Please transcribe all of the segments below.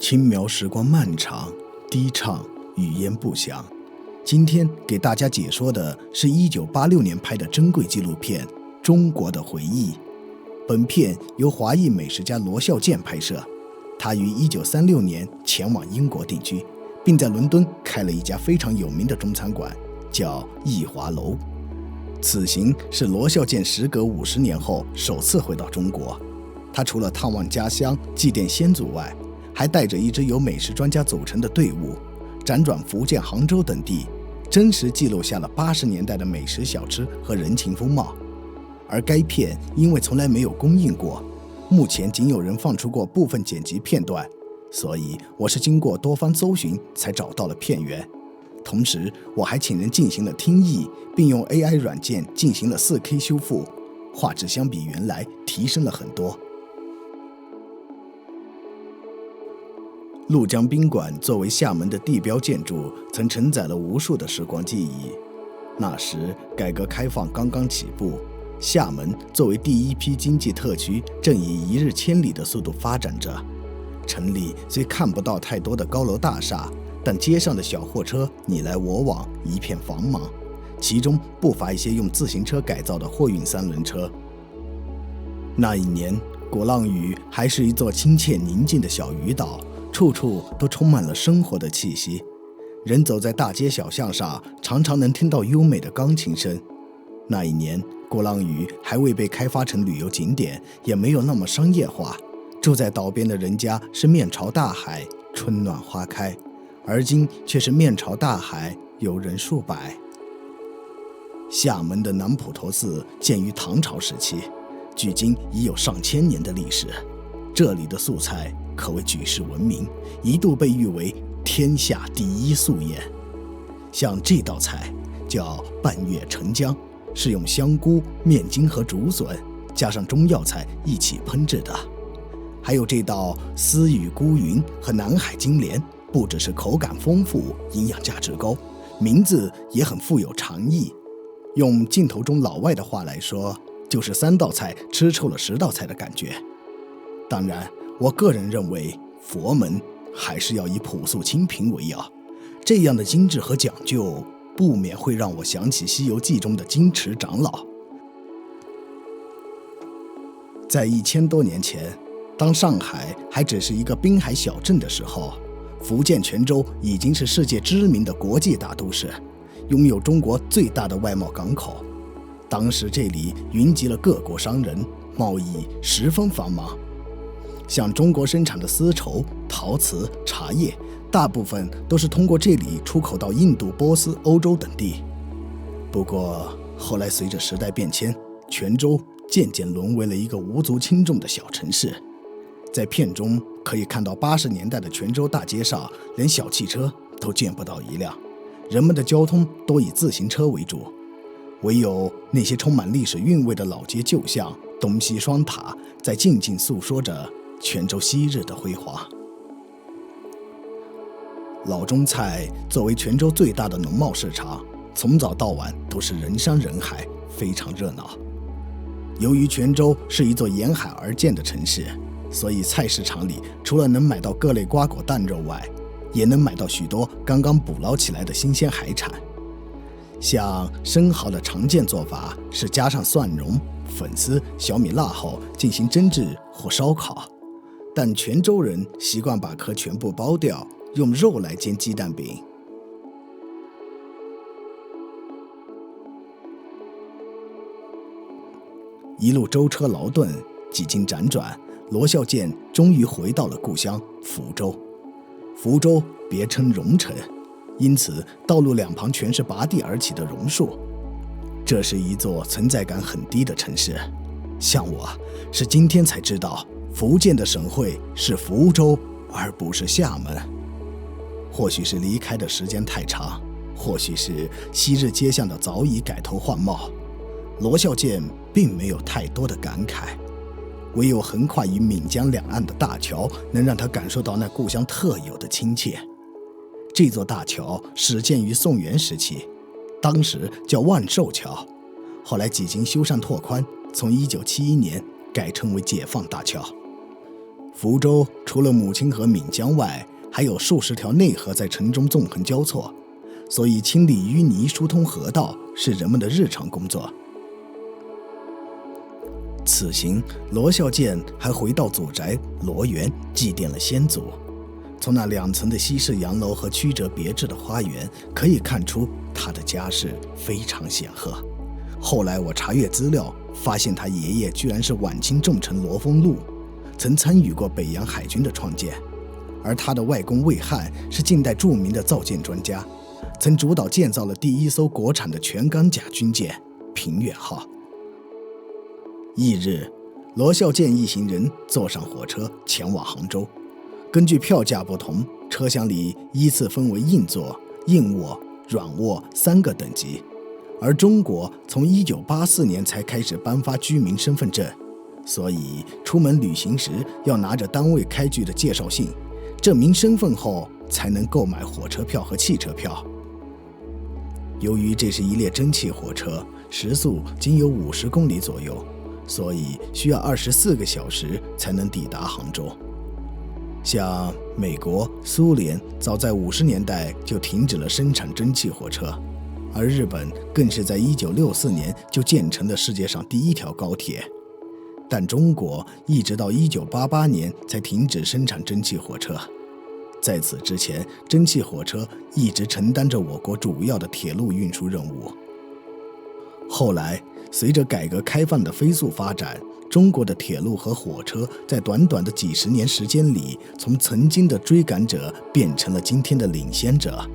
轻描时光漫长，低唱语言不详。今天给大家解说的是1986年拍的珍贵纪录片《中国的回忆》。本片由华裔美食家罗孝健拍摄，他于1936年前往英国定居，并在伦敦开了一家非常有名的中餐馆，叫益华楼。此行是罗孝健时隔50年后首次回到中国。他除了探望家乡、祭奠先祖外，还带着一支由美食专家组成的队伍，辗转福建、杭州等地，真实记录下了80年代的美食小吃和人情风貌。而该片因为从来没有公映过，目前仅有人放出过部分剪辑片段，所以我是经过多番搜寻才找到了片源。同时我还请人进行了听译，并用 AI 软件进行了 4K 修复，画质相比原来提升了很多。鹭江宾馆作为厦门的地标建筑，曾承载了无数的时光记忆。那时改革开放刚刚起步，厦门作为第一批经济特区，正以1日千里的速度发展着。城里虽看不到太多的高楼大厦，但街上的小货车你来我往，一片繁忙，其中不乏一些用自行车改造的货运3轮车。那一年，鼓浪屿还是一座亲切宁静的小渔岛，处处都充满了生活的气息。人走在大街小巷上，常常能听到优美的钢琴声。那一年，鼓浪屿还未被开发成旅游景点，也没有那么商业化。住在岛边的人家是面朝大海，春暖花开，而今却是面朝大海，游人数百。厦门的南普陀寺建于唐朝时期，距今已有上千年的历史。这里的素菜可谓举世闻名，一度被誉为天下第一素宴。像这道菜叫半月澄江，是用香菇、面筋和竹笋加上中药材一起烹制的。还有这道丝羽菇云和南海金莲，不只是口感丰富，营养价值高，名字也很富有禅意。用镜头中老外的话来说，就是3道菜吃臭了10道菜的感觉。当然，我个人认为佛门还是要以朴素清贫为要，这样的精致和讲究，不免会让我想起《西游记》中的金池长老。在1000多年前，当上海还只是一个滨海小镇的时候，福建泉州已经是世界知名的国际大都市，拥有中国最大的外贸港口。当时这里云集了各国商人，贸易十分繁忙。像中国生产的丝绸、陶瓷、茶叶，大部分都是通过这里出口到印度、波斯、欧洲等地。不过后来随着时代变迁，泉州渐渐沦为了一个无足轻重的小城市。在片中可以看到80年代的泉州大街上，连小汽车都见不到一辆，人们的交通都以自行车为主，唯有那些充满历史韵味的老街旧巷、东西双塔，在静静诉说着泉州昔日的辉煌。老中菜作为泉州最大的农贸市场，从早到晚都是人山人海，非常热闹。由于泉州是一座沿海而建的城市，所以菜市场里除了能买到各类瓜果蛋肉外，也能买到许多刚刚捕捞起来的新鲜海产。像生蚝的常见做法是加上蒜蓉、粉丝、小米辣后进行蒸制或烧烤，但泉州人习惯把壳全部剥掉，用肉来煎鸡蛋饼。一路舟车劳顿，几经辗转，罗孝健终于回到了故乡福州。福州别称榕城，因此道路两旁全是拔地而起的榕树。这是一座存在感很低的城市。像我是今天才知道，福建的省会是福州，而不是厦门。或许是离开的时间太长，或许是昔日街巷的早已改头换貌，罗孝健并没有太多的感慨，唯有横跨于闽江两岸的大桥，能让他感受到那故乡特有的亲切。这座大桥始建于宋元时期，当时叫万寿桥，后来几经修缮拓宽，从1971年改称为解放大桥。福州除了母亲河岷江外，还有数十条内河在城中纵横交错，所以清理淤泥疏通河道是人们的日常工作。此行，罗孝建还回到祖宅罗园祭奠了先祖。从那2层的西式洋楼和曲折别致的花园可以看出他的家世非常显赫。后来我查阅资料，发现他爷爷居然是晚清重臣罗丰禄，曾参与过北洋海军的创建，而他的外公魏翰是近代著名的造舰专家，曾主导建造了第1艘国产的全钢甲军舰平远号。翌日，罗孝建一行人坐上火车前往杭州。根据票价不同，车厢里依次分为硬座、硬卧、软卧3个等级。而中国从1984年才开始颁发居民身份证，所以出门旅行时要拿着单位开具的介绍信，证明身份后才能购买火车票和汽车票。由于这是一列蒸汽火车，时速仅有50公里左右，所以需要24个小时才能抵达杭州。像美国、苏联早在50年代就停止了生产蒸汽火车，而日本更是在1964年就建成了世界上第1条高铁。但中国一直到1988年才停止生产蒸汽火车。在此之前，蒸汽火车一直承担着我国主要的铁路运输任务。后来，随着改革开放的飞速发展，中国的铁路和火车在短短的几十年时间里，从曾经的追赶者变成了今天的领先者。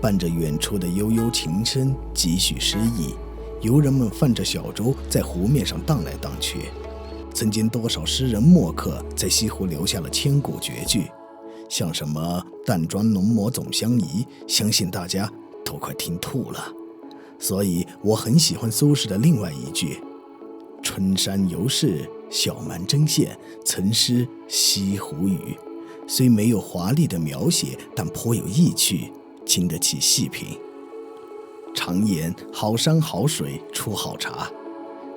伴着远处的悠悠琴声，几许诗意，游人们泛着小舟在湖面上荡来荡去。曾经多少诗人墨客在西湖留下了千古绝句，像什么淡妆浓抹总相宜，相信大家都快听吐了。所以我很喜欢苏轼的另外一句：春山犹是小蛮针线，曾诗西湖雨。虽没有华丽的描写，但颇有意趣，经得起细品。常言好山好水出好茶，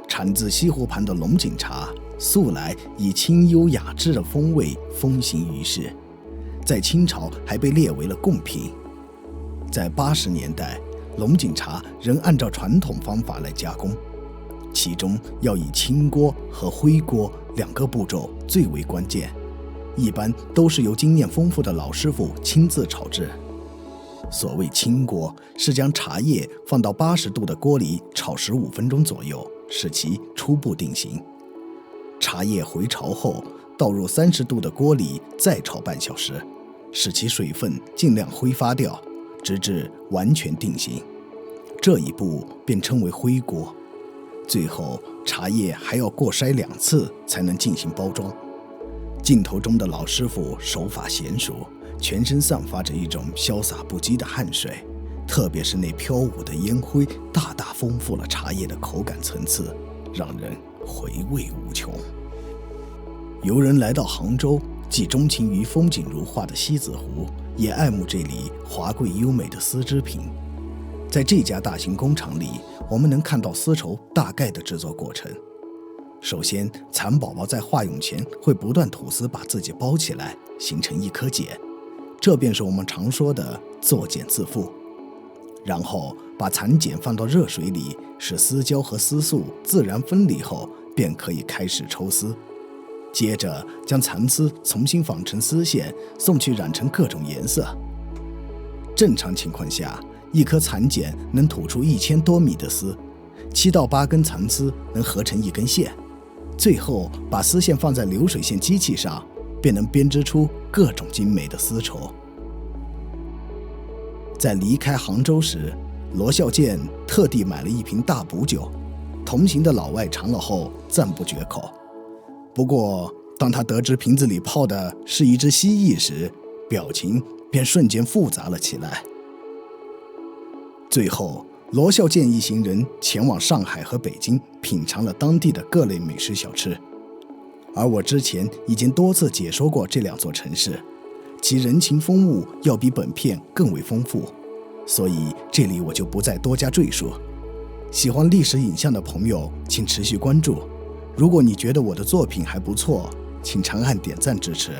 产自西湖畔的龙井茶素来以清幽雅致的风味风行于世，在清朝还被列为了贡品。在80年代，龙井茶仍按照传统方法来加工，其中要以清锅和灰锅2个步骤最为关键，一般都是由经验丰富的老师傅亲自炒制。所谓清锅，是将茶叶放到80度的锅里炒15分钟左右，使其初步定型。茶叶回潮后，倒入30度的锅里再炒半小时，使其水分尽量挥发掉，直至完全定型。这一步便称为灰锅。最后，茶叶还要过筛2次才能进行包装。镜头中的老师傅手法娴熟，全身散发着一种潇洒不羁的汗水，特别是那飘舞的烟灰，大大丰富了茶叶的口感层次，让人回味无穷。游人来到杭州，既钟情于风景如画的西子湖，也爱慕这里华贵优美的丝织品。在这家大型工厂里，我们能看到丝绸大概的制作过程。首先，蚕宝宝在化蛹前会不断吐丝，把自己包起来，形成一颗茧，这便是我们常说的作茧自缚。然后把蚕茧放到热水里，使丝胶和丝素自然分离后，便可以开始抽丝。接着将蚕丝重新纺成丝线，送去染成各种颜色。正常情况下，一颗蚕茧能吐出1000多米的丝，7到8根蚕丝能合成一根线。最后把丝线放在流水线机器上，便能编织出各种精美的丝绸。在离开杭州时，罗孝建特地买了一瓶大补酒，同行的老外尝了后赞不绝口。不过当他得知瓶子里泡的是一只蜥蜴时，表情便瞬间复杂了起来。最后，罗孝建一行人前往上海和北京，品尝了当地的各类美食小吃。而我之前已经多次解说过这2座城市，其人情风物要比本片更为丰富，所以这里我就不再多加赘述。喜欢历史影像的朋友请持续关注，如果你觉得我的作品还不错，请长按点赞支持。